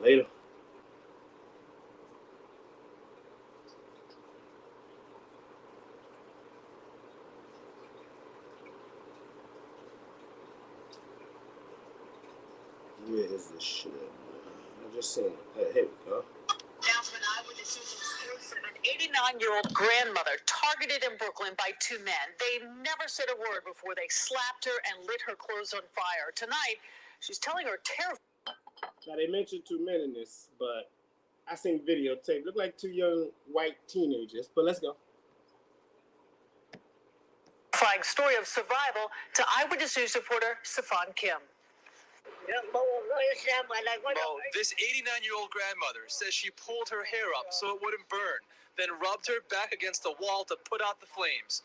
Later. Where is this shit at? I'm just saying. Hey, here we go. Now from an eyewitness exclusive, an 89-year-old grandmother targeted in Brooklyn by two men. They never said a word before they slapped her and lit her clothes on fire. Tonight, she's telling her terrifying. Now, they mentioned two men in this, but I seen videotape. Look like two young white teenagers, but let's go. Story of survival to Eyewitness News reporter Safan Kim. This 89-year-old grandmother says she pulled her hair up so it wouldn't burn, then rubbed her back against the wall to put out the flames.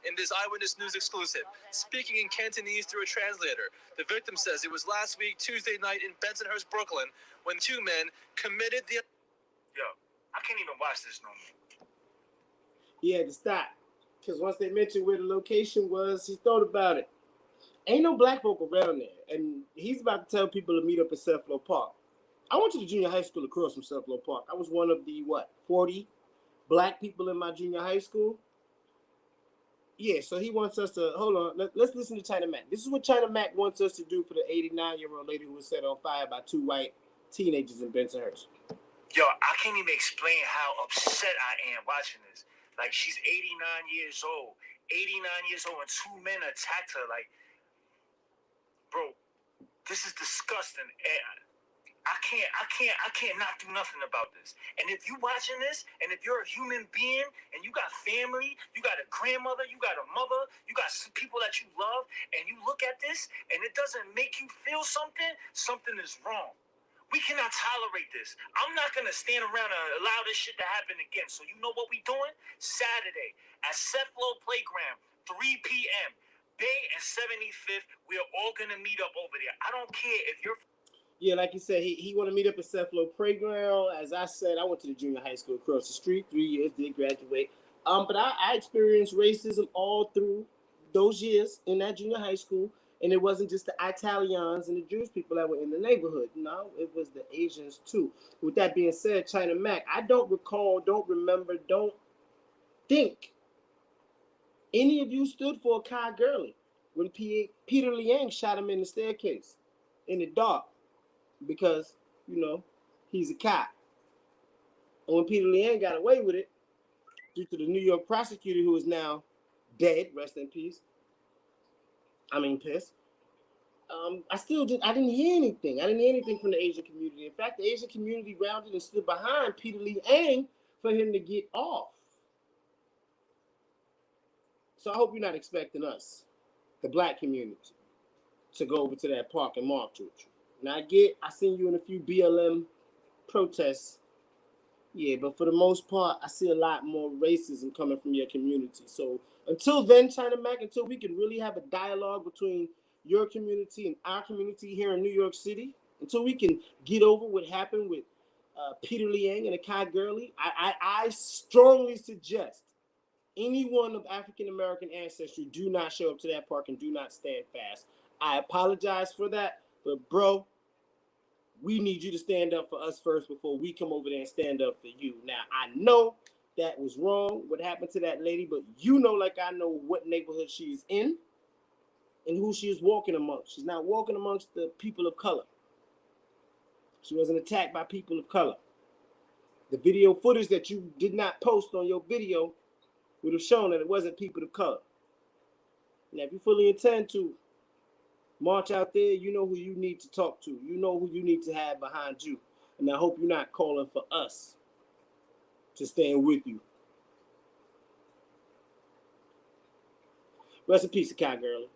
In this Eyewitness News exclusive, speaking in Cantonese through a translator, the victim says it was last week, Tuesday night in Bensonhurst, Brooklyn, when two men committed the... Yo, I can't even watch this no more. He had to stop, because once they mentioned where the location was, he thought about it. Ain't no black folk around there, and he's about to tell people to meet up at Cefalo Park. I went to the junior high school across from Cefalo Park. I was one of the, 40 black people in my junior high school? Yeah, so he wants us to, hold on, let's listen to China Mac. This is what China Mac wants us to do for the 89-year-old lady who was set on fire by two white teenagers in Bensonhurst. Yo, I can't even explain how upset I am watching this. Like, she's 89 years old. 89 years old, and two men attacked her, like... Bro, this is disgusting. I can't not do nothing about this. And if you watching this, and if you're a human being, and you got family, you got a grandmother, you got a mother, you got people that you love, and you look at this, and it doesn't make you feel something, something is wrong. We cannot tolerate this. I'm not going to stand around and allow this shit to happen again. So you know what we doing? Saturday at Cefalo Playground, 3 p.m., Bay and 75th, we're all gonna meet up over there. I don't care if you're... Yeah, like you said, he want to meet up at Cefalo Playground. As I said, I went to the junior high school across the street, 3 years, did graduate. But I experienced racism all through those years in that junior high school. And it wasn't just the Italians and the Jewish people that were in the neighborhood. No, it was the Asians too. With that being said, China Mac, I don't recall, don't remember, don't think any of you stood for Kai Gurley when Peter Liang shot him in the staircase in the dark because, he's a cop. And when Peter Liang got away with it, due to the New York prosecutor who is now dead, rest in peace, pissed, I didn't hear anything. I didn't hear anything from the Asian community. In fact, the Asian community rounded and stood behind Peter Liang for him to get off. So I hope you're not expecting us, the black community, to go over to that park and march with you. Now I seen you in a few BLM protests. Yeah, but for the most part, I see a lot more racism coming from your community. So until then, China Mac, until we can really have a dialogue between your community and our community here in New York City, until we can get over what happened with Peter Liang and Akai Gurley, I strongly suggest anyone of African-American ancestry do not show up to that park and do not stand fast. I apologize for that, but bro, we need you to stand up for us first before we come over there and stand up for you. Now, I know that was wrong, what happened to that lady, but you know like I know what neighborhood she's in and who she is walking amongst. She's not walking amongst the people of color. She wasn't attacked by people of color. The video footage that you did not post on your video would have shown that it wasn't people of color. Now, if you fully intend to march out there, you know who you need to talk to. You know who you need to have behind you. And I hope you're not calling for us to stand with you. Rest in peace, Akai Gurley.